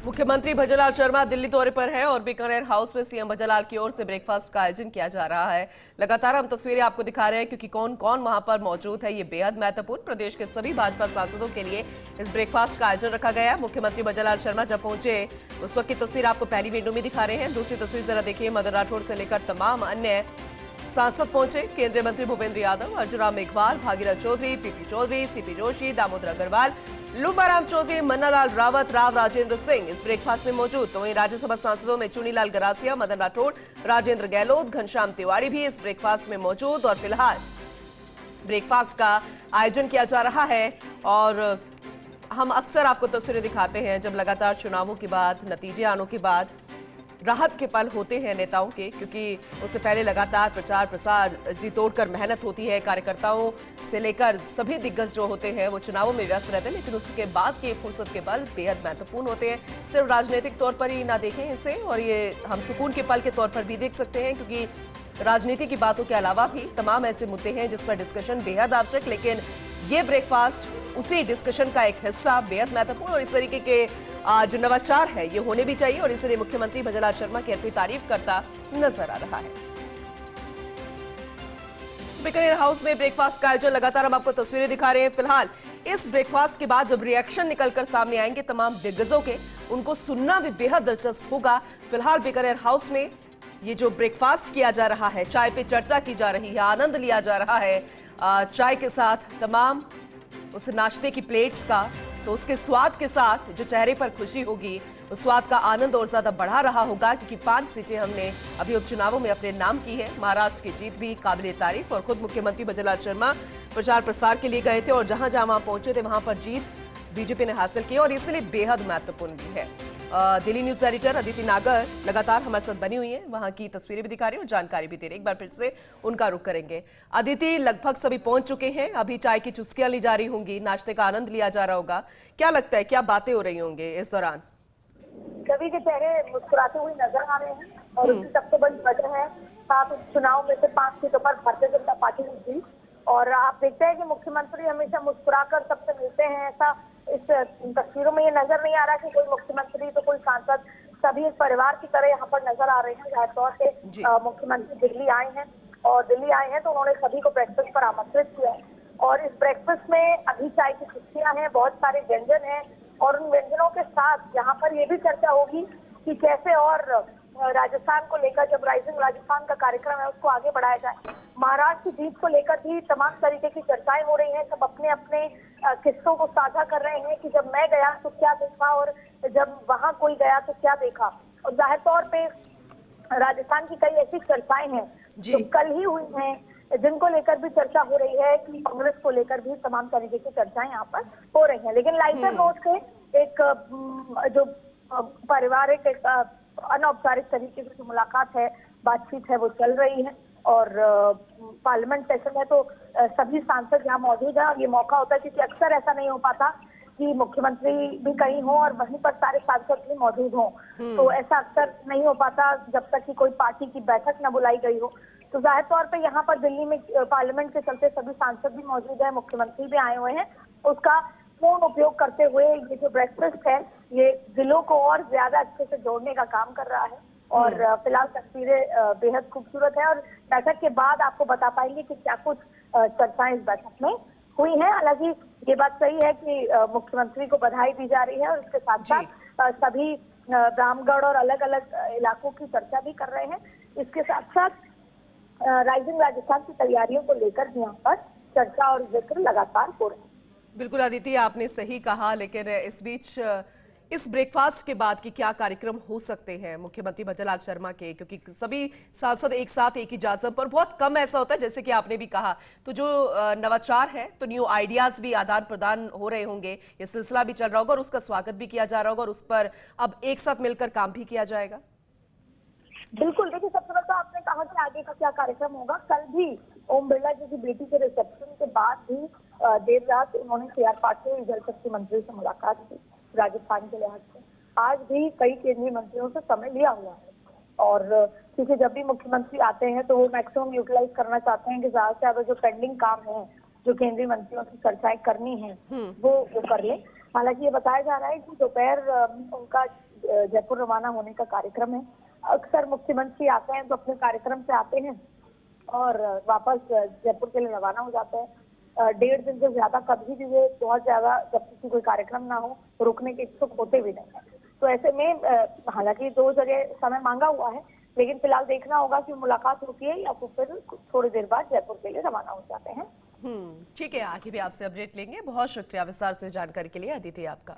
मुख्यमंत्री भजनलाल शर्मा दिल्ली दौरे पर हैं और बीकानेर हाउस में सीएम भजनलाल की ओर से ब्रेकफास्ट का आयोजन किया जा रहा है। लगातार हम तस्वीरें आपको दिखा रहे हैं क्योंकि कौन कौन वहां पर मौजूद है, ये बेहद महत्वपूर्ण। प्रदेश के सभी भाजपा सांसदों के लिए इस ब्रेकफास्ट का आयोजन रखा गया है। मुख्यमंत्री भजनलाल शर्मा जब पहुंचे उस वक्त की तस्वीर आपको पहली विंडो में दिखा रहे हैं। दूसरी तस्वीर जरा देखिए, मदन राठौड़ से लेकर तमाम अन्य सांसद पहुंचे। केंद्रीय मंत्री भूपेंद्र यादव, अर्जुन मेघवाल, भागीरथ चौधरी, पीपी चौधरी, सीपी जोशी, दामोदर अग्रवाल, लुबाराम चौधरी, मन्नालाल रावत, राव राजेंद्र सिंह इस ब्रेकफास्ट में मौजूद। तो वहीं राज्यसभा सांसदों में चुनीलाल गरासिया, मदन राठौड़, राजेंद्र गहलोत, घनश्याम तिवारी भी इस ब्रेकफास्ट में मौजूद। और फिलहाल ब्रेकफास्ट का आयोजन किया जा रहा है और हम अक्सर आपको तस्वीरें दिखाते हैं जब लगातार चुनावों के बाद, नतीजे आने के बाद राहत के पल होते हैं नेताओं के, क्योंकि उससे पहले लगातार प्रचार प्रसार जी तोड़कर मेहनत होती है। कार्यकर्ताओं से लेकर सभी दिग्गज जो होते हैं वो चुनावों में व्यस्त रहते हैं, लेकिन उसके बाद के फुर्सत के पल बेहद महत्वपूर्ण होते हैं। सिर्फ राजनीतिक तौर पर ही ना देखें इसे, और ये हम सुकून के पल के तौर पर भी देख सकते हैं, क्योंकि राजनीति की बातों के अलावा भी तमाम ऐसे मुद्दे हैं जिस पर डिस्कशन बेहद आवश्यक। लेकिन ये ब्रेकफास्ट उसी डिस्कशन का एक हिस्सा, बेहद महत्वपूर्ण। और इस तरीके के जो नवाचार है ये होने भी चाहिए, और इसलिए मुख्यमंत्री भजनलाल शर्मा की अपनी तारीफ करता नजर आ रहा है। बीकानेर हाउस में ब्रेकफास्ट का आयोजन, लगातार हम आपको तस्वीरें दिखा रहे हैं। फिलहाल इस ब्रेकफास्ट के बाद जब रिएक्शन निकलकर सामने आएंगे तमाम दिग्गजों के, उनको सुनना भी बेहद दिलचस्प होगा। फिलहाल बीकानेर हाउस में ये जो ब्रेकफास्ट किया जा रहा है, चाय पे चर्चा की जा रही है, आनंद लिया जा रहा है चाय के साथ तमाम उस नाश्ते की प्लेट्स का, तो उसके स्वाद के साथ जो चेहरे पर खुशी होगी, उस स्वाद का आनंद और ज्यादा बढ़ा रहा होगा, क्योंकि 5 सीटें हमने अभी उपचुनावों में अपने नाम की है। महाराष्ट्र की जीत भी काबिले तारीफ, और खुद मुख्यमंत्री भजनलाल शर्मा प्रचार प्रसार के लिए गए थे और जहां जहां वहां पहुंचे थे वहां पर जीत बीजेपी ने हासिल की, और इसलिए बेहद महत्वपूर्ण भी है। दिल्ली न्यूज एडिटर अदिति नागर लगातार हमारे साथ बनी हुई है, वहां की तस्वीरें भी दिखा रही है और जानकारी भी दे रही है। एक बार फिर से उनका रुख करेंगे। अदिति, लगभग सभी पहुंच चुके हैं, अभी चाय की चुस्कियां ली जा रही होंगी, नाश्ते का आनंद लिया जा रहा होगा। क्या लगता है, क्या बातें हो रही होंगी इस दौरान? सभी के चेहरे मुस्कुराते हुए नजर आ रहे हैं, और उसकी सबसे बड़ी वजह है सात चुनाव में से 5 सीटों पर भारतीय जनता पार्टी ने जीत। और आप देखते हैं कि मुख्यमंत्री हमेशा मुस्कुराकर सबसे मिलते हैं, ऐसा इस तस्वीरों में ये नजर नहीं आ रहा कि कोई मुख्यमंत्री तो कोई सांसद, सभी एक परिवार की तरह यहाँ पर नजर आ रहे हैं। जाहिर तौर से मुख्यमंत्री दिल्ली आए हैं, और दिल्ली आए हैं तो उन्होंने सभी को ब्रेकफास्ट पर आमंत्रित किया है। और इस ब्रेकफास्ट में अभी चाय की खुशियां हैं, बहुत सारे व्यंजन हैं, और उन व्यंजनों के साथ यहाँ पर ये भी चर्चा होगी कि कैसे और राजस्थान को लेकर, जब राइजिंग राजस्थान का कार्यक्रम है उसको आगे बढ़ाया जाए। महाराष्ट्र की जीत को लेकर भी तमाम तरीके की चर्चाएं हो रही हैं। सब अपने अपने किस्सों को साझा कर रहे हैं कि जब मैं गया तो क्या देखा, और जब वहां कोई गया तो क्या देखा। और जाहिर तौर पे राजस्थान की कई ऐसी चर्चाएं हैं जो कल ही हुई हैं, जिनको लेकर भी चर्चा हो रही है कि कांग्रेस को लेकर भी तमाम तरीके की चर्चाएं यहाँ पर हो रही हैं। लेकिन लाइटर नोट से एक जो पारिवारिक, एक अनौपचारिक तरीके की जो मुलाकात है, बातचीत है, वो चल रही है। और पार्लियामेंट सेशन है तो सभी सांसद यहाँ मौजूद हैं, और ये मौका होता है क्योंकि अक्सर ऐसा नहीं हो पाता कि मुख्यमंत्री भी कहीं हो और वहीं पर सारे सांसद भी मौजूद हों। तो ऐसा अक्सर नहीं हो पाता जब तक कि कोई पार्टी की बैठक न बुलाई गई हो। तो जाहिर तौर पे यहाँ पर दिल्ली में पार्लियामेंट के चलते सभी सांसद भी मौजूद है, मुख्यमंत्री भी आए हुए हैं। उसका पूर्ण उपयोग करते हुए ये जो ब्रेकफास्ट है ये जिलों को और ज्यादा अच्छे से जोड़ने का काम कर रहा है। और फिलहाल तस्वीरें बेहद खूबसूरत है, और बैठक के बाद आपको बता पाएंगे कि क्या कुछ चर्चाएं इस बैठक में हुई हैं। हालांकि ये बात सही है कि मुख्यमंत्री को बधाई दी जा रही है, और इसके साथ साथ सभी रामगढ़ और अलग अलग इलाकों की चर्चा भी कर रहे हैं। इसके साथ साथ राइजिंग राजस्थान की तैयारियों को लेकर भी यहाँ पर चर्चा और जिक्र लगातार हो रहे हैं। बिल्कुल अदिति, आपने सही कहा, लेकिन इस बीच इस ब्रेकफास्ट के बाद की क्या कार्यक्रम हो सकते हैं मुख्यमंत्री भजनलाल शर्मा के, क्योंकि सभी सांसद एक साथ एक ही जाजम पर, बहुत कम ऐसा होता है जैसे कि आपने भी कहा। तो जो नवाचार है, तो न्यू आइडियाज भी आदान प्रदान हो रहे होंगे, ये सिलसिला भी चल रहा होगा और उसका स्वागत भी किया जा रहा होगा, और उस पर अब एक साथ मिलकर काम भी किया जाएगा। बिल्कुल, देखिए सबसे पहले तो आपने कहा कि आगे का क्या कार्यक्रम होगा। कल भी ओम बिरला जी की बेटी के रिसेप्शन के बाद भी देर रात उन्होंने सीआर पाटिल जल शक्ति मंत्री से मुलाकात की राजस्थान के लिहाज से। आज भी कई केंद्रीय मंत्रियों से समय लिया हुआ है, और क्योंकि जब भी मुख्यमंत्री आते हैं तो वो मैक्सिमम यूटिलाइज करना चाहते हैं कि ज्यादा से ज्यादा जो पेंडिंग काम है, जो केंद्रीय मंत्रियों की चर्चाएं करनी है, वो कर ले। हालांकि ये बताया जा रहा है कि दोपहर उनका जयपुर रवाना होने का कार्यक्रम है। अक्सर मुख्यमंत्री आते हैं तो अपने कार्यक्रम से आते हैं और वापस जयपुर के लिए रवाना हो जाते हैं। 1.5 दिन से ज्यादा कभी भी वे बहुत ज्यादा जब किसी कोई कार्यक्रम ना हो रुकने के इच्छुक होते भी नहीं है। तो ऐसे में हालांकि 2 जगह समय मांगा हुआ है, लेकिन फिलहाल देखना होगा कि मुलाकात होती है या फिर थोड़ी देर बाद जयपुर के लिए रवाना हो जाते हैं। ठीक है, आगे भी आपसे अपडेट लेंगे। बहुत शुक्रिया विस्तार से जानकारी के लिए अदिति आपका।